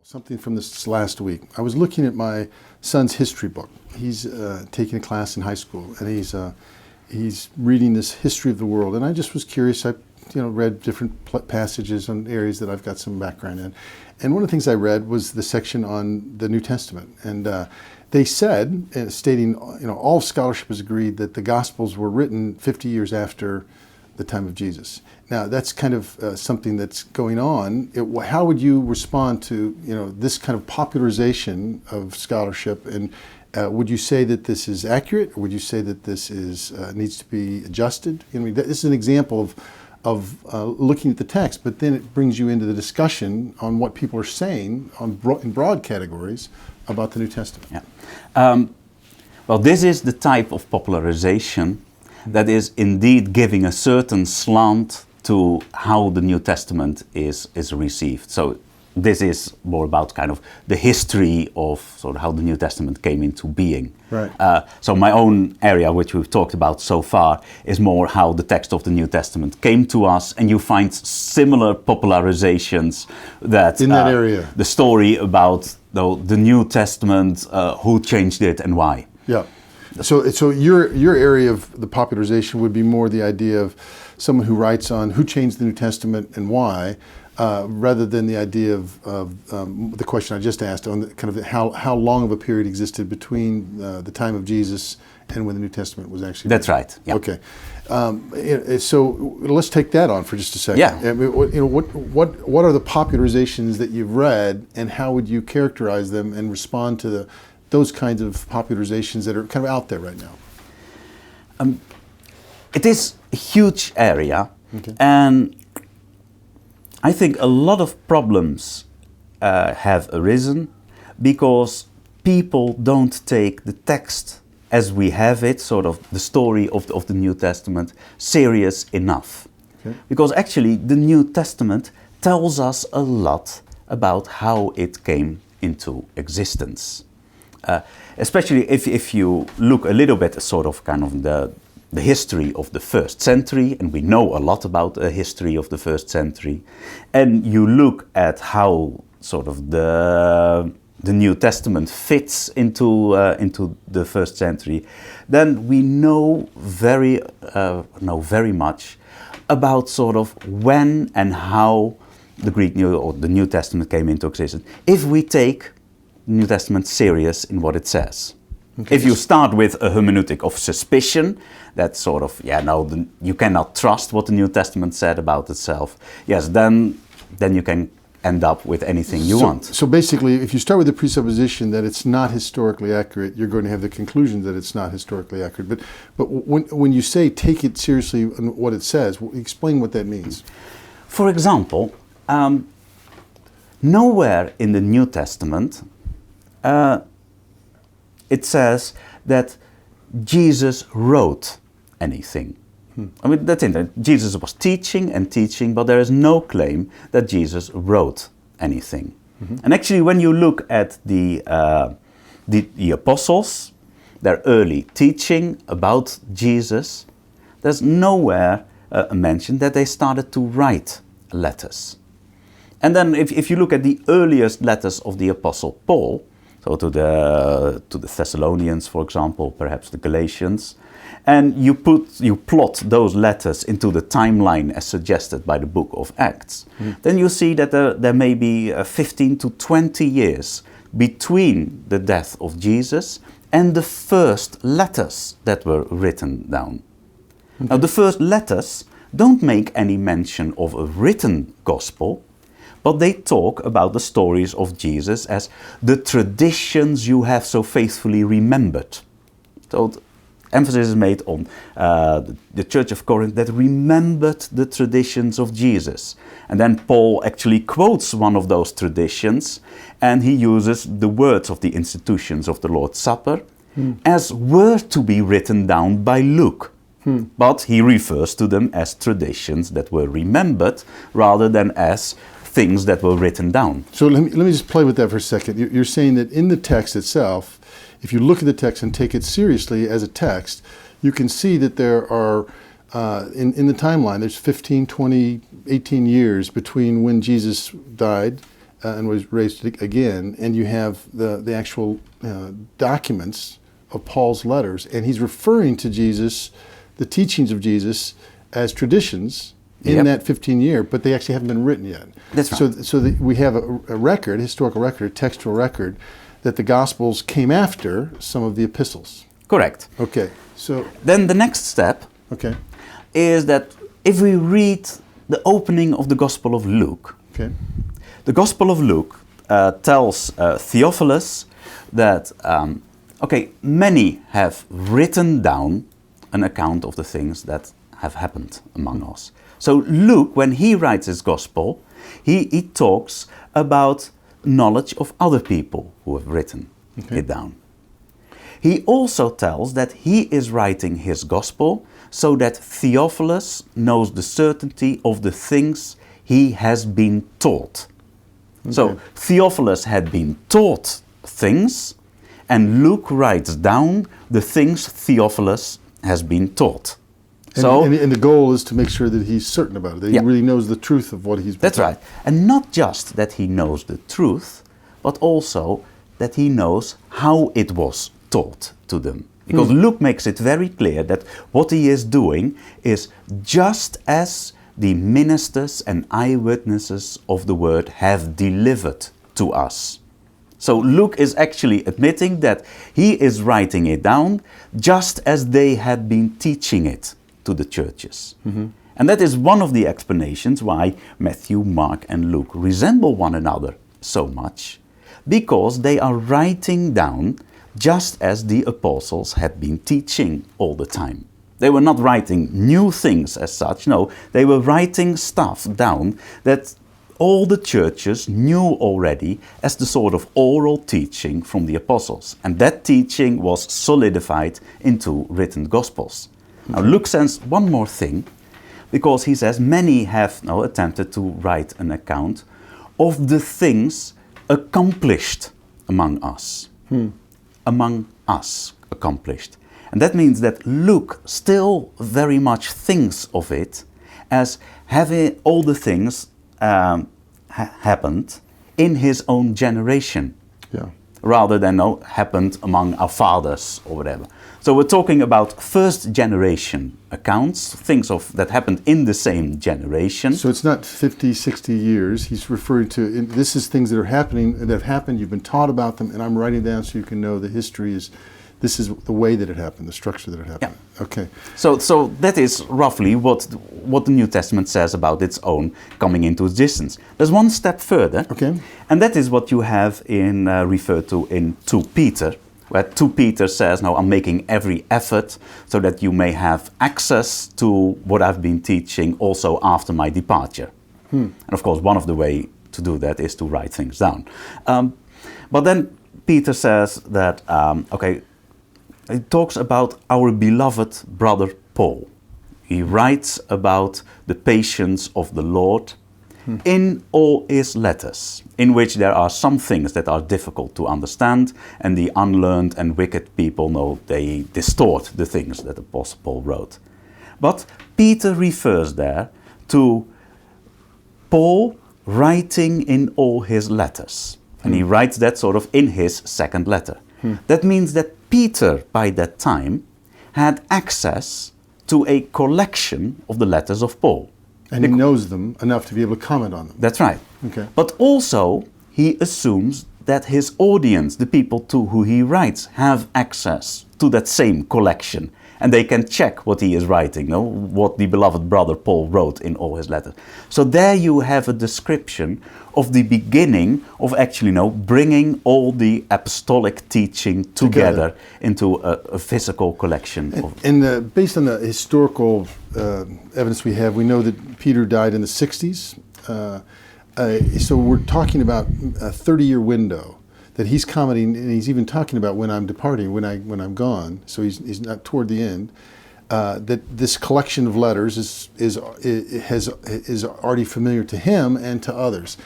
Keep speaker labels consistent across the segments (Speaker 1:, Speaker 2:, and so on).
Speaker 1: Something from this last week. I was looking at my son's history book. He's taking a class in high school, and he's reading this history of the world. And I just was curious. I read different passages on areas that I've got some background in. And one of the things I read was the section on the New Testament. And they said, stating, all scholarship has agreed that the Gospels were written 50 years after the time of Jesus. Now, that's kind of something that's going on. How would you respond to this kind of popularization of scholarship? And would you say that this is accurate, or would you say that this is needs to be adjusted? This is an example of looking at the text, but then it brings you into the discussion on what people are saying in broad categories about the New Testament.
Speaker 2: Yeah. Well, this is the type of popularization that is indeed giving a certain slant to how the New Testament is received. So this is more about kind of the history of sort of how the New Testament came into being.
Speaker 1: Right.
Speaker 2: So my own area, which we've talked about so far, is more how the text of the New Testament came to us, and you find similar popularizations that
Speaker 1: in that area.
Speaker 2: The story about the New Testament, who changed it and why.
Speaker 1: Yeah. So your area of the popularization would be more the idea of someone who writes on who changed the New Testament and why, rather than the idea of the question I just asked on kind of how long of a period existed between the time of Jesus and when the New Testament was actually
Speaker 2: That's
Speaker 1: written.
Speaker 2: right. Yeah.
Speaker 1: Okay. So let's take that on for just a second.
Speaker 2: Yeah.
Speaker 1: What are the popularizations that you've read, and how would you characterize them and respond to those kinds of popularizations that are kind of out there right now?
Speaker 2: It is a huge area,
Speaker 1: okay.
Speaker 2: And I think a lot of problems have arisen because people don't take the text as we have it, sort of the story of the New Testament, serious enough.
Speaker 1: Okay.
Speaker 2: Because actually the New Testament tells us a lot about how it came into existence. Especially if you look a little bit sort of kind of the history of the first century, and we know a lot about the history of the first century, and you look at how sort of the New Testament fits into the first century, then we know very much about sort of when and how the New Testament came into existence. If we take New Testament serious in what it says. Okay. If you start with a hermeneutic of suspicion, that sort of, you cannot trust what the New Testament said about itself, yes, then you can end up with anything you want.
Speaker 1: So basically, if you start with the presupposition that it's not historically accurate, you're going to have the conclusion that it's not historically accurate. But when you say take it seriously in what it says, explain what that means.
Speaker 2: For example, nowhere in the New Testament it says that Jesus wrote anything. I mean, that's interesting. Jesus was teaching, but there is no claim that Jesus wrote anything. Mm-hmm. And actually, when you look at the apostles, their early teaching about Jesus, there's nowhere a mention that they started to write letters. And then if you look at the earliest letters of the Apostle Paul, so to the Thessalonians, for example, perhaps the Galatians, and you plot those letters into the timeline as suggested by the book of Acts, then you see that there may be 15 to 20 years between the death of Jesus and the first letters that were written down. Okay. Now, the first letters don't make any mention of a written gospel, but they talk about the stories of Jesus as the traditions you have so faithfully remembered. So emphasis is made on the Church of Corinth that remembered the traditions of Jesus. And then Paul actually quotes one of those traditions, and he uses the words of the institutions of the Lord's Supper as were to be written down by Luke. But he refers to them as traditions that were remembered rather than as things that were written down.
Speaker 1: So let me just play with that for a second. You're saying that in the text itself, if you look at the text and take it seriously as a text, you can see that there are, in the timeline, there's 15, 20, 18 years between when Jesus died and was raised again, and you have the actual documents of Paul's letters, and he's referring to Jesus, the teachings of Jesus, as traditions in that 15 year, but they actually haven't been written yet.
Speaker 2: That's right.
Speaker 1: So we have a record, a historical record, a textual record, that the Gospels came after some of the epistles.
Speaker 2: Correct.
Speaker 1: Okay, so...
Speaker 2: Then the next step is that if we read the opening of the Gospel of Luke, the Gospel of Luke tells Theophilus that, many have written down an account of the things that have happened among us. So Luke, when he writes his Gospel, he talks about knowledge of other people who have written it down. He also tells that he is writing his Gospel so that Theophilus knows the certainty of the things he has been taught. So Theophilus had been taught things, and Luke writes down the things Theophilus has been taught.
Speaker 1: And the goal is to make sure that he's certain about it, that he really knows the truth of what he's been
Speaker 2: That's
Speaker 1: taught.
Speaker 2: right. And not just that he knows the truth, but also that he knows how it was taught to them. Because Luke makes it very clear that what he is doing is just as the ministers and eyewitnesses of the word have delivered to us. So Luke is actually admitting that he is writing it down just as they had been teaching it to the churches. And that is one of the explanations why Matthew, Mark and Luke resemble one another so much, because they are writing down just as the apostles had been teaching all the time. They were not writing new things as such, no, they were writing stuff down that all the churches knew already as the sort of oral teaching from the apostles. And that teaching was solidified into written gospels. Now Luke says one more thing, because he says many have now attempted to write an account of the things accomplished among us. Among us accomplished. And that means that Luke still very much thinks of it as having all the things happened in his own generation. Rather than happened among our fathers or whatever. So we're talking about first generation accounts, things that happened in the same generation.
Speaker 1: So it's not 50, 60 years. He's referring to, this is things that are happening, that have happened, you've been taught about them, and I'm writing down so you can know the history is, this is the way that it happened, the structure that it happened. Okay.
Speaker 2: So that is roughly what the New Testament says about its own coming into existence. There's one step further, and that is what you have referred to in 2 Peter, where 2 Peter says, now I'm making every effort so that you may have access to what I've been teaching also after my departure. And of course, one of the ways to do that is to write things down. But then Peter says that, he talks about our beloved brother Paul. He writes about the patience of the Lord in all his letters, in which there are some things that are difficult to understand, and the unlearned and wicked people know they distort the things that Apostle Paul wrote. But Peter refers there to Paul writing in all his letters. And he writes that sort of in his second letter. That means that Peter, by that time, had access to a collection of the letters of Paul.
Speaker 1: And he knows them enough to be able to comment on them.
Speaker 2: That's right. But also, he assumes that his audience, the people to who he writes, have access to that same collection. And they can check what he is writing, what the beloved brother Paul wrote in all his letters. So there you have a description of the beginning of actually bringing all the apostolic teaching together into a physical collection.
Speaker 1: And based on the historical evidence we have, we know that Peter died in the 60s. So we're talking about a 30-year window that he's commenting, and he's even talking about when I'm departing, when I'm gone. So he's not toward the end. That this collection of letters is already familiar to him and to others.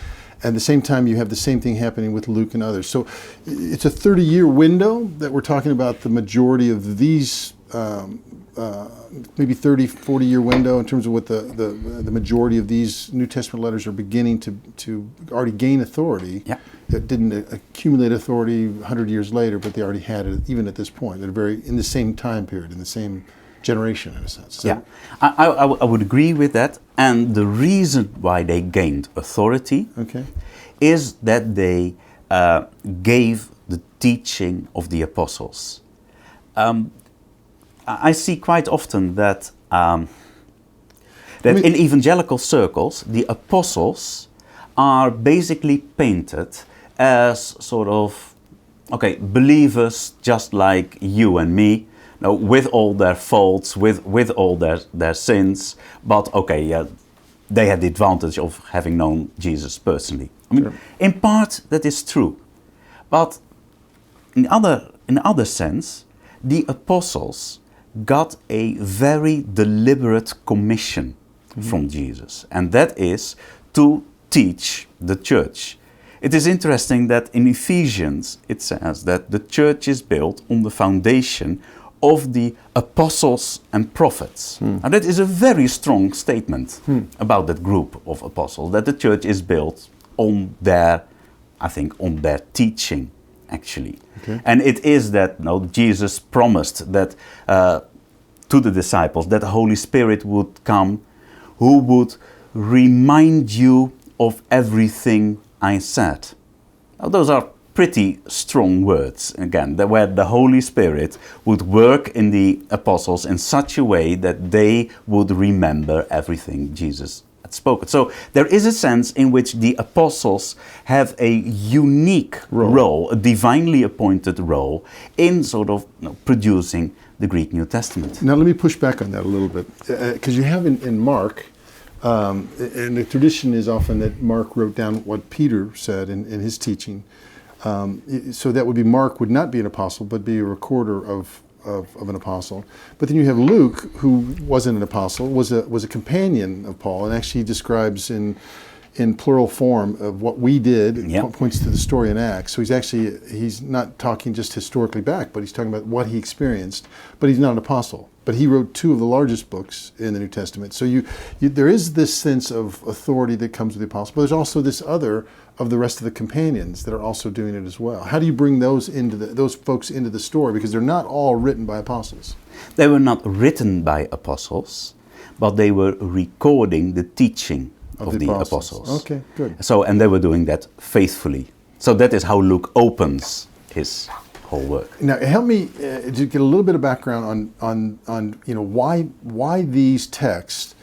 Speaker 1: At the same time, you have the same thing happening with Luke and others. So it's a 30-year window that we're talking about the majority of these, maybe 30, 40-year window in terms of what the majority of these New Testament letters are beginning to already gain authority.
Speaker 2: Yeah.
Speaker 1: That didn't accumulate authority 100 years later, but they already had it even at this point. They're in the same time period, in the same generation, in a sense. So,
Speaker 2: yeah, I would agree with that. And the reason why they gained authority is that they gave the teaching of the apostles. I see quite often that in evangelical circles, the apostles are basically painted as sort of, believers just like you and me, with all their faults, with all their sins, but they had the advantage of having known Jesus personally. I mean, in part that is true, but in other sense, the apostles got a very deliberate commission from Jesus, and that is to teach the church. It is interesting that in Ephesians it says that the church is built on the foundation of the apostles and prophets. And that is a very strong statement about that group of apostles, that the church is built on their teaching, actually. And it is that Jesus promised that to the disciples that the Holy Spirit would come, who would remind you of everything I said. Now, those are pretty strong words, again, where the Holy Spirit would work in the apostles in such a way that they would remember everything Jesus had spoken. So there is a sense in which the apostles have a unique role, a divinely appointed role in sort of producing the Greek New Testament.
Speaker 1: Now let me push back on that a little bit, because you have in Mark, and the tradition is often that Mark wrote down what Peter said in his teaching. So that would be Mark would not be an apostle, but be a recorder of an apostle. But then you have Luke, who wasn't an apostle, was a companion of Paul, and actually describes in plural form of what we did. Points to the story in Acts. So he's not talking just historically back, but he's talking about what he experienced. But he's not an apostle. But he wrote two of the largest books in the New Testament. So there is this sense of authority that comes with the apostle, but there's also this other of the rest of the companions that are also doing it as well. How do you bring those folks into the story? Because they're not all written by apostles.
Speaker 2: They were not written by apostles, but they were recording the teaching of the apostles.
Speaker 1: Okay, good.
Speaker 2: So, and they were doing that faithfully. So that is how Luke opens his whole work.
Speaker 1: Now, help me to get a little bit of background on why these texts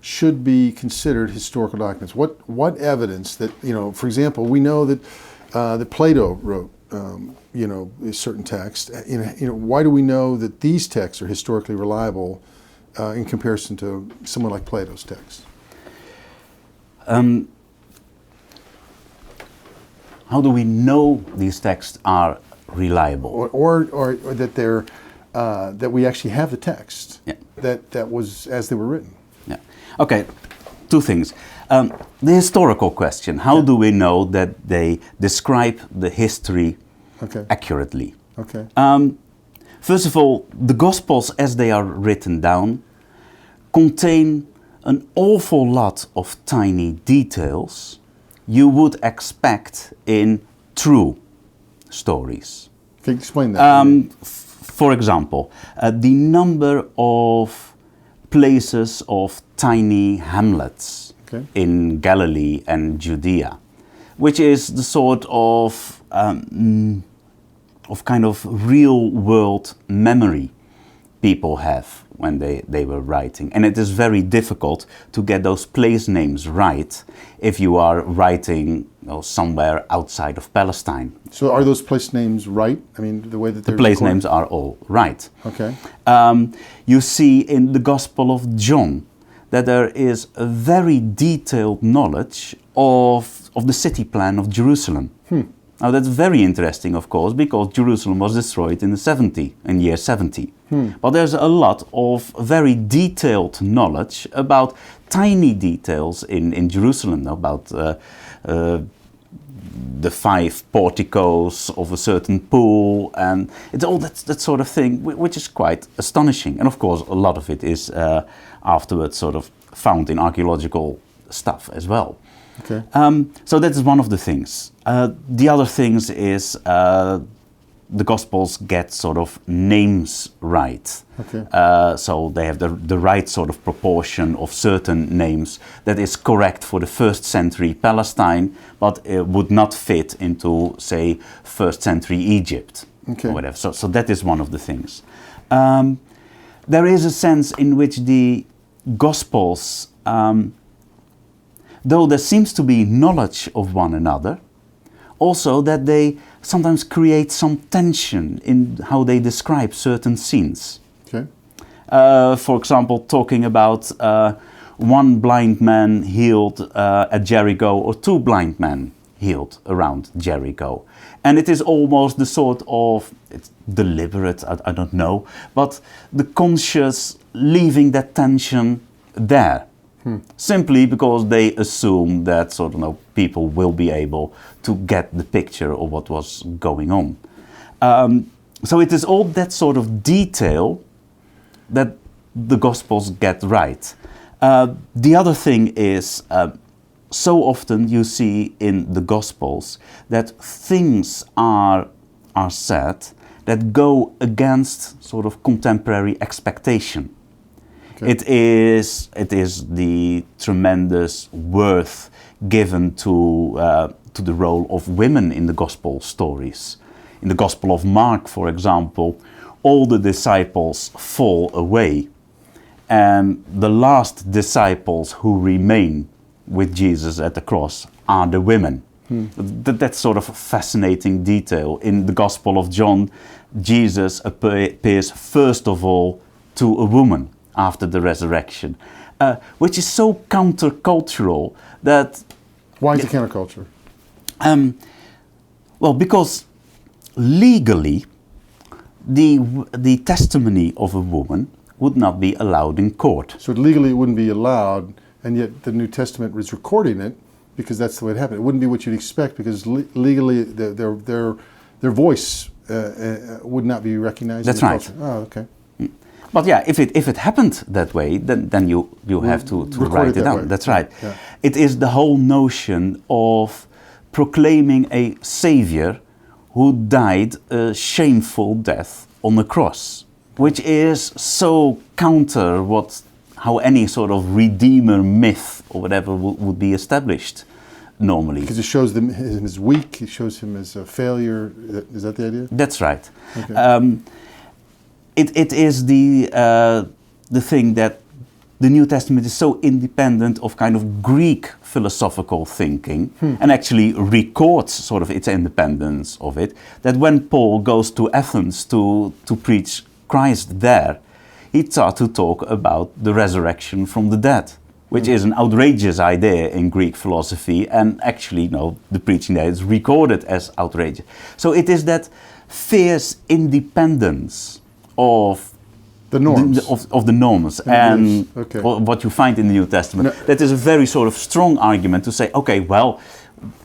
Speaker 1: should be considered historical documents. What evidence that for example, we know that Plato wrote a certain text. Why do we know that these texts are historically reliable in comparison to someone like Plato's text?
Speaker 2: How do we know these texts are reliable?
Speaker 1: Or that they're that we actually have the text that was as they were written.
Speaker 2: Yeah. Okay. Two things. The historical question: how do we know that they describe the history accurately?
Speaker 1: Okay.
Speaker 2: First of all, the Gospels, as they are written down, contain an awful lot of tiny details you would expect in true stories.
Speaker 1: Can you explain that?
Speaker 2: For example, the number of places of tiny hamlets in Galilee and Judea, which is the sort of kind of real world memory people have when they were writing. And it is very difficult to get those place names right if you are writing somewhere outside of Palestine.
Speaker 1: So are those place names right? I mean, the way that they're
Speaker 2: the place
Speaker 1: recorded?
Speaker 2: names are all right.
Speaker 1: Okay.
Speaker 2: You see in the Gospel of John that there is a very detailed knowledge of the city plan of Jerusalem. Now that's very interesting, of course, because Jerusalem was destroyed in year 70. But there's a lot of very detailed knowledge about tiny details in Jerusalem, about the 5 porticos of a certain pool, and it's all that sort of thing, which is quite astonishing. And of course, a lot of it is afterwards sort of found in archaeological stuff as well.
Speaker 1: Okay.
Speaker 2: So that is one of the things. The other things is the Gospels get sort of names right.
Speaker 1: Okay.
Speaker 2: So they have the right sort of proportion of certain names that is correct for the 1st century Palestine, but it would not fit into, say, 1st century Egypt,
Speaker 1: Okay.
Speaker 2: or whatever. So that is one of the things. There is a sense in which the Gospels, though there seems to be knowledge of one another, also that they sometimes create some tension in how they describe certain scenes.
Speaker 1: Okay.
Speaker 2: For example, talking about one blind man healed at Jericho, or 2 blind men healed around Jericho. And it is almost the sort of, it's deliberate, I don't know, but the conscious leaving that tension there. Simply because they assume that sort of people will be able to get the picture of what was going on. So it is all that sort of detail that the Gospels get right. The other thing is, so often you see in the Gospels that things are said that go against sort of contemporary expectation.
Speaker 1: Okay.
Speaker 2: It is the tremendous worth given to the role of women in the Gospel stories. In the Gospel of Mark, for example, all the disciples fall away, and the last disciples who remain with Jesus at the cross are the women. That's sort of a fascinating detail. In the Gospel of John, Jesus appears first of all to a woman after the resurrection, which is so countercultural that...
Speaker 1: Why is it counterculture?
Speaker 2: Well, because legally, the testimony of a woman would not be allowed in court.
Speaker 1: So legally it wouldn't be allowed, and yet the New Testament is recording it because that's the way it happened. It wouldn't be what you'd expect because legally their voice would not be recognized.
Speaker 2: That's
Speaker 1: in the
Speaker 2: right.
Speaker 1: culture. Oh, okay.
Speaker 2: But yeah, if it happened that way, then you have to write it down.
Speaker 1: Way.
Speaker 2: That's right.
Speaker 1: Yeah.
Speaker 2: It is the whole notion of proclaiming a Savior who died a shameful death on the cross, which is so counter how any sort of Redeemer myth or whatever would be established normally.
Speaker 1: Because it shows him as weak, it shows him as a failure. Is that the idea?
Speaker 2: That's right.
Speaker 1: Okay.
Speaker 2: It is the thing that the New Testament is so independent of kind of Greek philosophical thinking, and actually records sort of its independence of it, that when Paul goes to Athens to preach Christ there, he starts to talk about the resurrection from the dead, which is an outrageous idea in Greek philosophy, and actually, the preaching there is recorded as outrageous. So it is that fierce independence of
Speaker 1: the norms.
Speaker 2: Of the norms and
Speaker 1: okay.
Speaker 2: what you find in the New Testament. That is a very sort of strong argument to say, okay, well,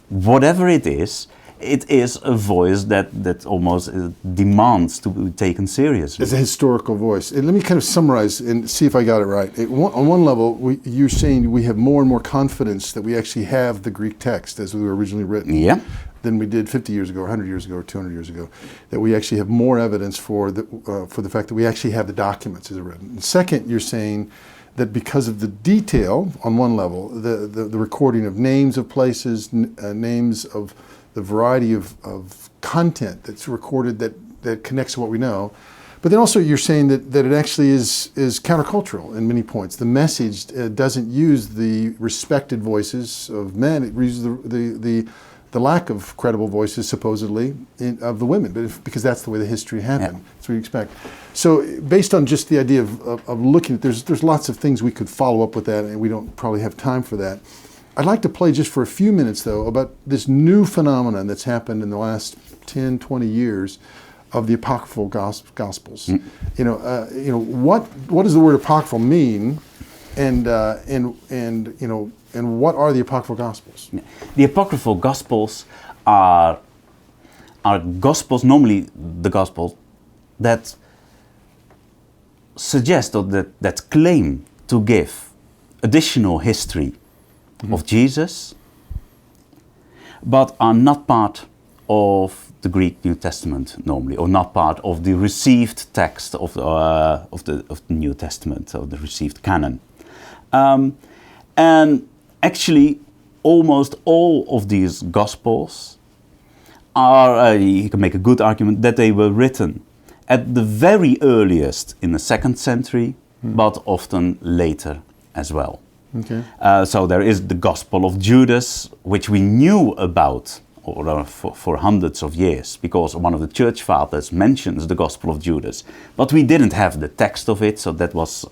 Speaker 2: whatever it is a voice that almost demands to be taken seriously.
Speaker 1: It's a historical voice. And let me kind of summarize and see if I got it right. On one level, you're saying we have more and more confidence that we actually have the Greek text as we were originally written.
Speaker 2: Yeah.
Speaker 1: Than we did 50 years ago, or 100 years ago, or 200 years ago, that we actually have more evidence for the fact that we actually have the documents as they're written. And second, you're saying that because of the detail, on one level, the recording of names of places, names of the variety of content that's recorded that connects to what we know, but then also you're saying that it actually is countercultural in many points. The message doesn't use the respected voices of men, it uses the lack of credible voices, supposedly, of the women, but because that's the way the history happened. That's what you expect. So, based on just the idea of looking at, there's lots of things we could follow up with that, and we don't probably have time for that. I'd like to play just for a few minutes, though, about this new phenomenon that's happened in the last 10, 20 years of the Apocryphal Gospels. What does the word apocryphal mean? And what are the Apocryphal Gospels?
Speaker 2: The Apocryphal Gospels are Gospels, normally the Gospels, that suggest or that claim to give additional history of Jesus, but are not part of the Greek New Testament normally, or not part of the received text of the New Testament, or the received canon. And actually, almost all of these Gospels are, you can make a good argument that they were written at the very earliest in the 2nd century, but often later as well.
Speaker 1: Okay.
Speaker 2: So there is the Gospel of Judas, which we knew about for hundreds of years, because one of the church fathers mentions the Gospel of Judas, but we didn't have the text of it, so that was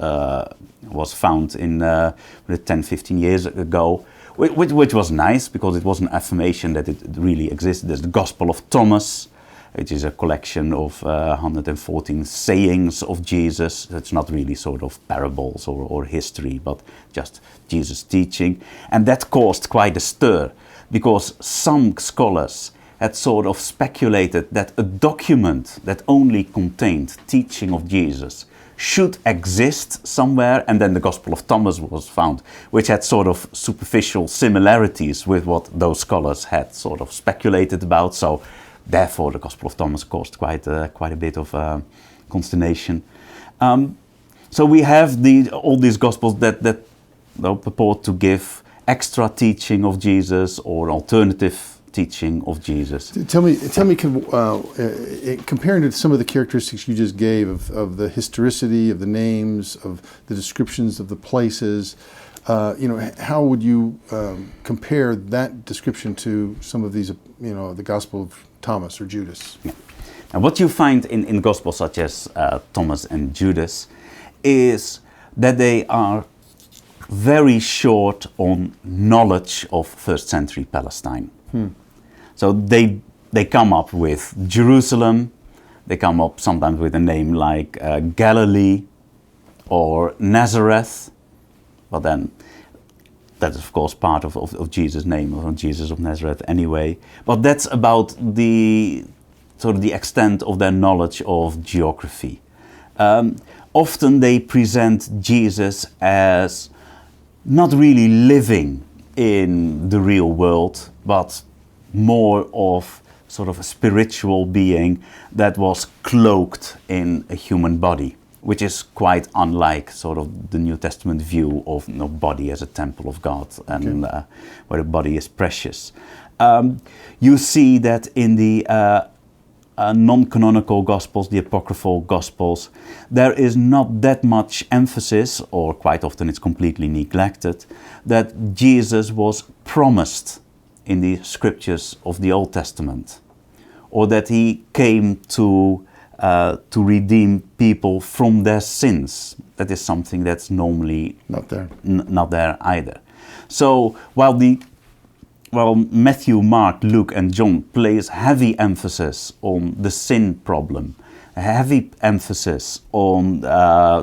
Speaker 2: found in 10-15 years ago, which was nice, because it was an affirmation that it really existed. There's the Gospel of Thomas, which is a collection of 114 sayings of Jesus. It's not really sort of parables or history, but just Jesus' teaching. And that caused quite a stir, because some scholars had sort of speculated that a document that only contained teaching of Jesus should exist somewhere, and then the Gospel of Thomas was found, which had sort of superficial similarities with what those scholars had sort of speculated about. So therefore the Gospel of Thomas caused quite a bit of consternation. So we have all these Gospels that purport to give extra teaching of Jesus or alternative teaching of Jesus.
Speaker 1: Tell me, comparing to some of the characteristics you just gave of the historicity of the names, of the descriptions of the places, how would you compare that description to some of these, the Gospel of Thomas or Judas?
Speaker 2: Yeah. And what you find in Gospels such as Thomas and Judas is that they are very short on knowledge of 1st century Palestine. So they come up with Jerusalem, they come up sometimes with a name like Galilee or Nazareth, but then that is of course part of Jesus' name, or Jesus of Nazareth anyway. But that's about the extent of their knowledge of geography. Often they present Jesus as not really living in the real world, but more of sort of a spiritual being that was cloaked in a human body, which is quite unlike sort of the New Testament view of body as a temple of God, and where the body is precious. You see that in the non-canonical Gospels, the Apocryphal Gospels, there is not that much emphasis, or quite often it's completely neglected, that Jesus was promised in the scriptures of the Old Testament, or that he came to redeem people from their sins. That is something that's normally not there either. So while Matthew, Mark, Luke and John place heavy emphasis on the sin problem, a heavy emphasis on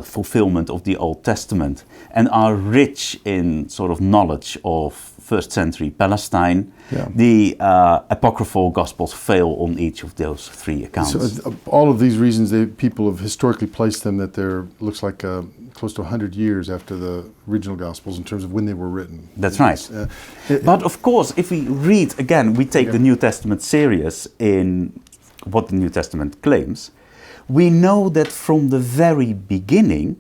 Speaker 2: fulfillment of the Old Testament, and are rich in sort of knowledge of 1st century Palestine, the Apocryphal Gospels fail on each of those 3 accounts.
Speaker 1: So all of these reasons, people have historically placed them that they're, looks like close to 100 years after the original Gospels in terms of when they were written.
Speaker 2: That's right. But of course, if we read, again, we take the New Testament serious in what the New Testament claims, we know that from the very beginning,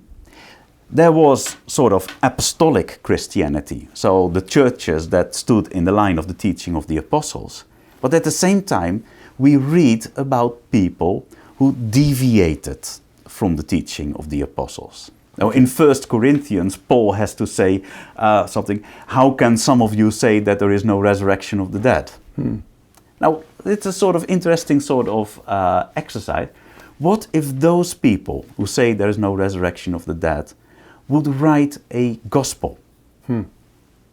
Speaker 2: there was sort of apostolic Christianity, so the churches that stood in the line of the teaching of the apostles. But at the same time, we read about people who deviated from the teaching of the apostles. Now, in 1 Corinthians, Paul has to say something, how can some of you say that there is no resurrection of the dead? Now, it's a sort of interesting sort of exercise. What if those people who say there is no resurrection of the dead would write a gospel?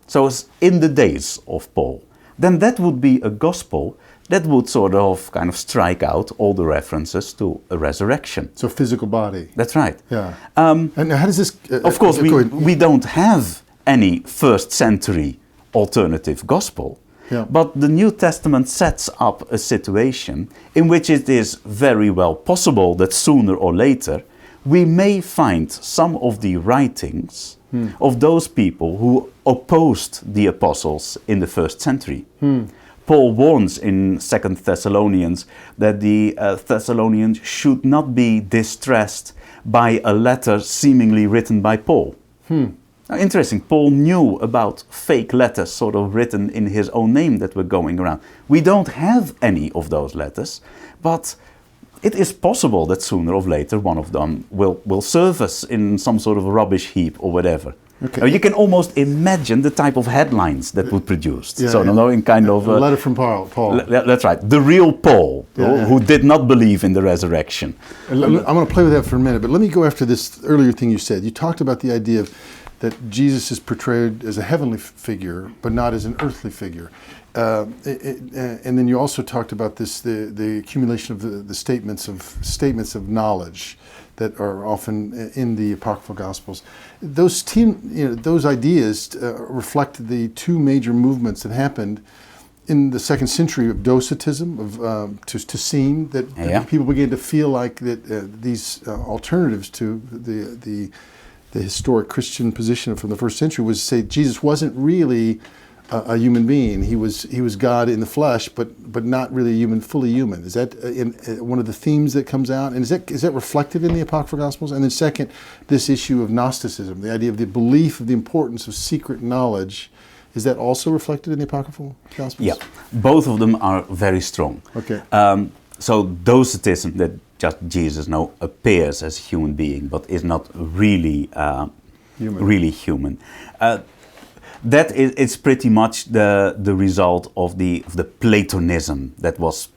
Speaker 2: So in the days of Paul, then that would be a gospel that would sort of kind of strike out all the references to a resurrection.
Speaker 1: So physical body.
Speaker 2: That's right.
Speaker 1: Yeah. And now how does this...
Speaker 2: Of course, we don't have any first century alternative gospel.
Speaker 1: Yeah.
Speaker 2: But the New Testament sets up a situation in which it is very well possible that sooner or later we may find some of the writings of those people who opposed the apostles in the first century. Paul warns in 2 Thessalonians that the Thessalonians should not be distressed by a letter seemingly written by Paul. Now, interesting, Paul knew about fake letters sort of written in his own name that were going around. We don't have any of those letters, but it is possible that sooner or later one of them will surface in some sort of rubbish heap or whatever.
Speaker 1: Okay.
Speaker 2: Now, you can almost imagine the type of headlines that would produce.
Speaker 1: Yeah,
Speaker 2: so,
Speaker 1: yeah.
Speaker 2: in kind of...
Speaker 1: a letter from Paul.
Speaker 2: That's right, the real Paul,
Speaker 1: Yeah.
Speaker 2: who did not believe in the resurrection.
Speaker 1: I'm going to play with that for a minute, but let me go after this earlier thing you said. You talked about the idea of that Jesus is portrayed as a heavenly figure, but not as an earthly figure. And then you also talked about this, the accumulation of the statements of knowledge that are often in the Apocryphal Gospels. Those ideas reflect the two major movements that happened in the second century of Docetism, of to seem that people began to feel like that these alternatives to the historic Christian position from the first century was to say Jesus wasn't really a human being. He was God in the flesh, but not really fully human. Is that one of the themes that comes out? And is that reflected in the Apocryphal Gospels? And then second, this issue of Gnosticism, the idea of the belief of the importance of secret knowledge. Is that also reflected in the Apocryphal Gospels?
Speaker 2: Yeah, both of them are very strong.
Speaker 1: Okay.
Speaker 2: So Docetism, that just Jesus now appears as a human being, but is not really human. That is pretty much the result of the Platonism that was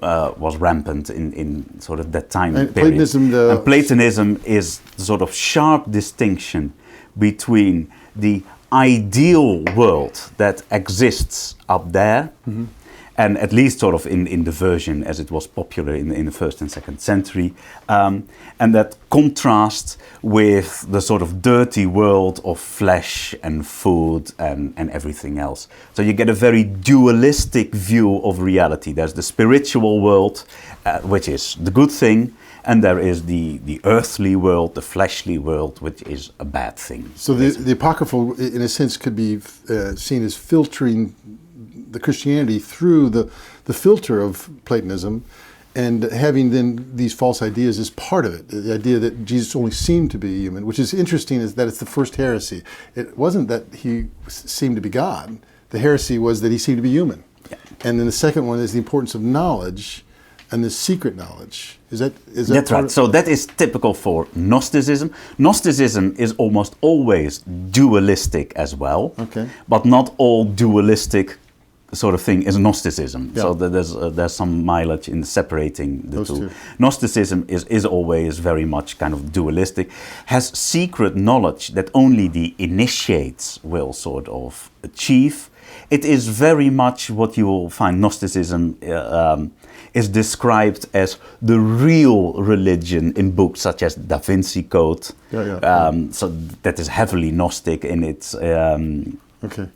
Speaker 2: rampant in sort of that time period. And Platonism is the sort of sharp distinction between the ideal world that exists up there, and at least sort of in the version as it was popular in the first and second century, and that contrasts with the sort of dirty world of flesh and food and everything else. So you get a very dualistic view of reality. There's the spiritual world, which is the good thing, and there is the earthly world, the fleshly world, which is a bad thing.
Speaker 1: So the Apocryphal, in a sense, could be seen as filtering the Christianity through the filter of Platonism, and having then these false ideas as part of it. The idea that Jesus only seemed to be human, which is interesting, is that it's the first heresy. It wasn't that he seemed to be God. The heresy was that he seemed to be human. Yeah. And then the second one is the importance of knowledge and the secret knowledge. Is that
Speaker 2: That's right. So that is typical for Gnosticism. Gnosticism is almost always dualistic as well.
Speaker 1: Okay.
Speaker 2: But not all dualistic sort of thing is Gnosticism.
Speaker 1: Yeah.
Speaker 2: So there's some mileage in separating the
Speaker 1: Those
Speaker 2: two.
Speaker 1: two.
Speaker 2: Gnosticism is always very much kind of dualistic, has secret knowledge that only the initiates will sort of achieve. It is very much what you will find Gnosticism is described as the real religion in books such as Da Vinci Code. So that is heavily Gnostic in its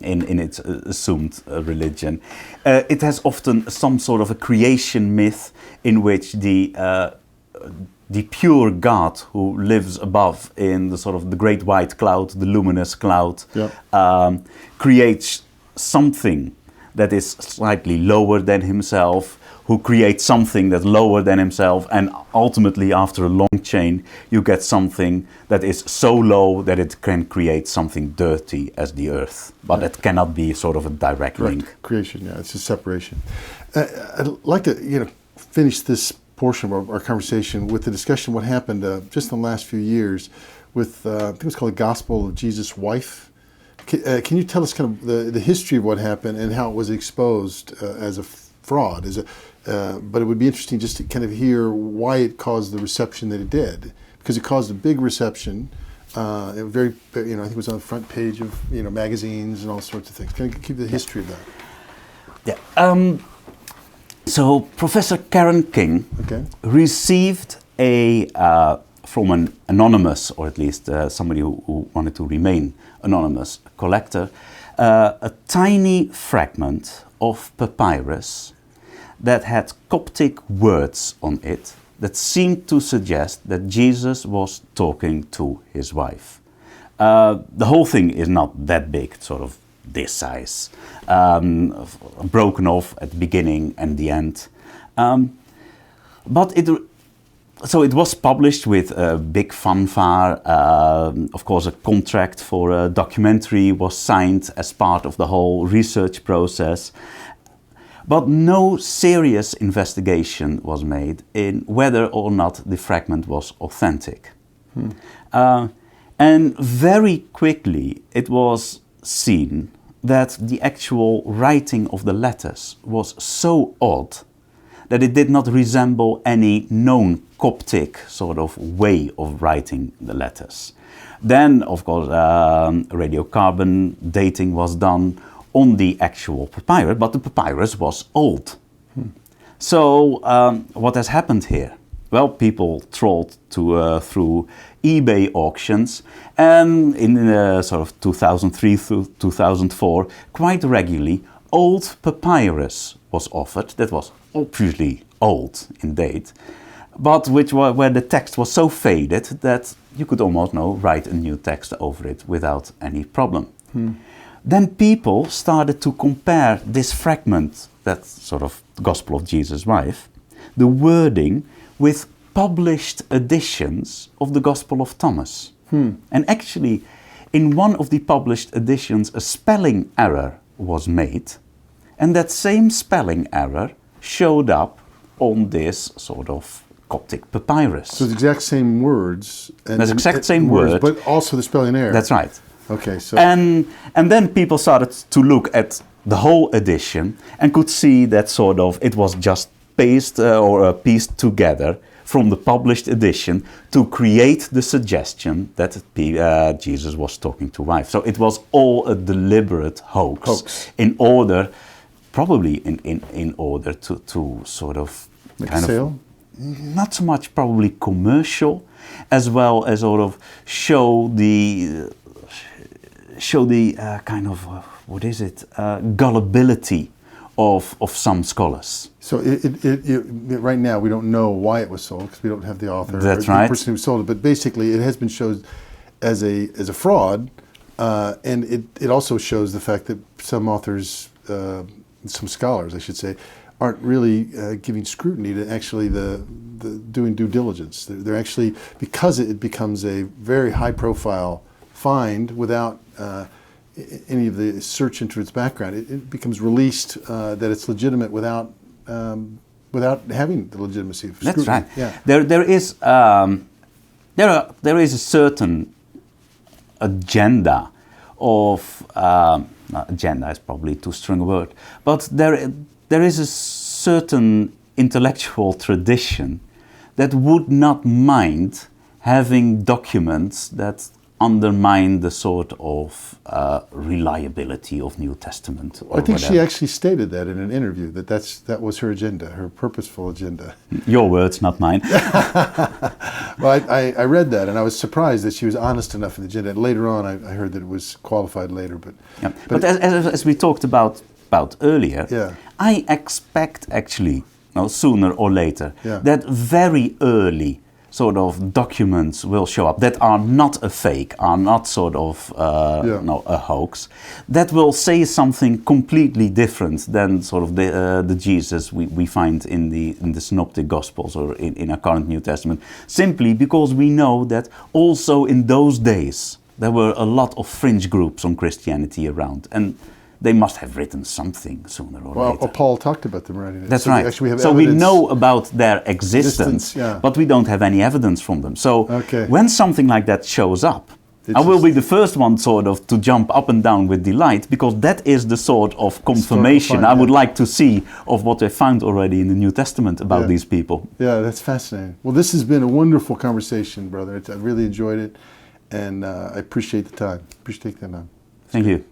Speaker 2: in its assumed religion. It has often some sort of a creation myth in which the pure God who lives above in the sort of the great white cloud, the luminous cloud, creates something that is slightly lower than himself, who creates something that's lower than himself, and ultimately after a long chain you get something that is so low that it can create something dirty as the earth. But it cannot be sort of a direct link.
Speaker 1: Creation, it's a separation. I'd like to finish this portion of our conversation with the discussion of what happened just in the last few years with, I think it was called the Gospel of Jesus' Wife. Can you tell us kind of the history of what happened and how it was exposed as a fraud? But it would be interesting just to kind of hear why it caused the reception that it did, because it caused a big reception. It was I think it was on the front page of magazines and all sorts of things. Can you give the history of that?
Speaker 2: Yeah. So Professor Karen King received from an anonymous, or at least somebody who wanted to remain anonymous, collector, a tiny fragment of papyrus that had Coptic words on it that seemed to suggest that Jesus was talking to his wife. The whole thing is not that big, sort of this size, broken off at the beginning and the end. But it was published with a big fanfare. Of course, a contract for a documentary was signed as part of the whole research process. But no serious investigation was made in whether or not the fragment was authentic. And very quickly it was seen that the actual writing of the letters was so odd that it did not resemble any known Coptic sort of way of writing the letters. Then, of course, radiocarbon dating was done on the actual papyrus, but the papyrus was old. So, what has happened here? Well, people trawled through eBay auctions, and in sort of 2003 through 2004, quite regularly, old papyrus was offered that was obviously old in date, but where the text was so faded that you could almost write a new text over it without any problem. Then people started to compare this fragment, that sort of Gospel of Jesus' wife, the wording with published editions of the Gospel of Thomas. And actually, in one of the published editions, a spelling error was made, and that same spelling error showed up on this sort of Coptic papyrus.
Speaker 1: So the exact same words.
Speaker 2: And the exact same word.
Speaker 1: But also the spelling error.
Speaker 2: That's right.
Speaker 1: Okay, so...
Speaker 2: And then people started to look at the whole edition and could see that sort of it was just pieced together from the published edition to create the suggestion that Jesus was talking to wife. So it was all a deliberate hoax. In order, probably in order to sort of
Speaker 1: make a sale?
Speaker 2: Not so much probably commercial, as well as sort of show the kind of gullibility of some scholars.
Speaker 1: So right now we don't know why it was sold because we don't have the author or the person who sold it. But basically, it has been shown as a fraud, and it also shows the fact that some authors, some scholars, I should say, aren't really giving scrutiny to actually the doing due diligence. They're actually, because it becomes a very high-profile find without any of the search into its background, it becomes released that it's legitimate without having the legitimacy of scrutiny.
Speaker 2: That's right.
Speaker 1: Yeah.
Speaker 2: There is a certain agenda of agenda is probably too strong a word, but there is a certain intellectual tradition that would not mind having documents that undermine the sort of reliability of New Testament.
Speaker 1: I think she actually stated that in an interview, that was her agenda, her purposeful agenda.
Speaker 2: Your words, not mine.
Speaker 1: Well, I read that and I was surprised that she was honest enough in the agenda. And later on, I heard that it was qualified later. But
Speaker 2: as we talked about earlier, I expect actually, sooner or later, that very early sort of documents will show up that are not a fake, are not sort of a hoax, that will say something completely different than sort of the Jesus we find in the Synoptic Gospels or in our current New Testament, simply because we know that also in those days there were a lot of fringe groups on Christianity around, and they must have written something sooner or later.
Speaker 1: Well, Paul talked about them writing it.
Speaker 2: That's right. So we know about their existence, but we don't have any evidence from them. So when something like that shows up, I will be the first one sort of to jump up and down with delight, because that is the sort of confirmation I would like to see of what I found already in the New Testament about these people.
Speaker 1: Yeah, that's fascinating. Well, this has been a wonderful conversation, brother. I really enjoyed it, and I appreciate the time. Appreciate the time.
Speaker 2: Thank you.